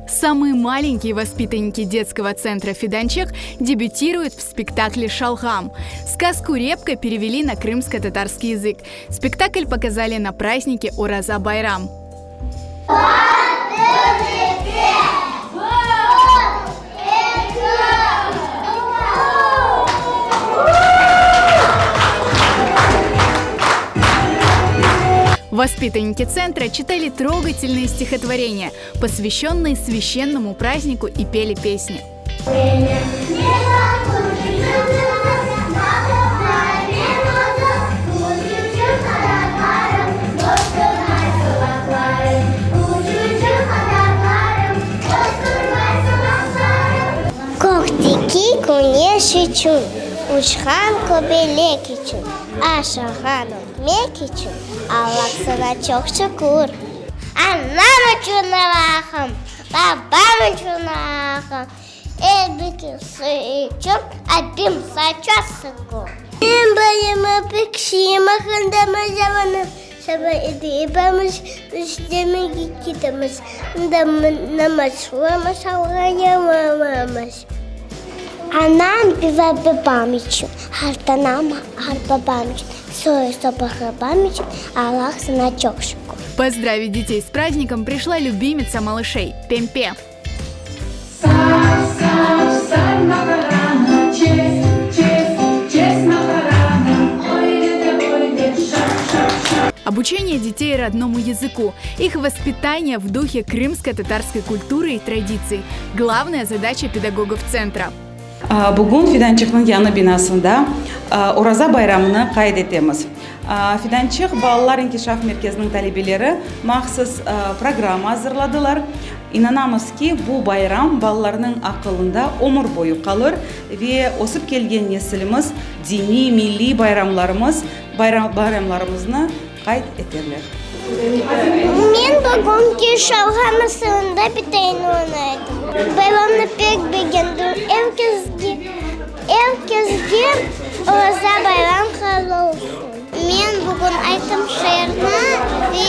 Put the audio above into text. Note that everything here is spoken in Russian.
Самые маленькие воспитанники детского центра «Фиданчик» дебютируют в спектакле «Шалгам». Сказку «Репка» перевели на крымско-татарский язык. Спектакль показали на празднике Ораза Байрам. Воспитанники центра читали трогательные стихотворения, посвященные священному празднику, и пели песни. Koktiki kunyeshichun, uçhan kobelekichun, aşağıhanım mekichun, Allah sana çok şükür. Anam için Allah'ım, babam için Allah'ım, elbette için adım saçasıkı. Ben bayıma pekşiyim, akındama zamanım. Sabah edibimiz, üstüme gittiğimiz, namaz kılmamız, Allah'a Anam ve babam için, her anam, her babam için, sonra sabah babam için, Allah sana çok şükür. Поздравить детей с праздником пришла любимица малышей – Пемпе. Обучение детей родному языку, их воспитание в духе крымско-татарской культуры и традиций – главная задача педагогов центра. Бүгін Фиданчиктің яны бинасында Ораза байрамыны қайд етеміз. Фиданчик балалар инкишаф мерkezінің талебелері мақсыз программа hazırladılar. İnanamız ki bu bayram балаларның ақылында өмір бойы қалыр ve өсіп келген несліміз dini, milli bayramlarımızны қайд етерлер. Ben bugünkü şalgamısında bir tane oynadım. Babamla pek beğendim. Herkesge Orazа bayram kutlu olsun. Ben bugün aytım şiirini ve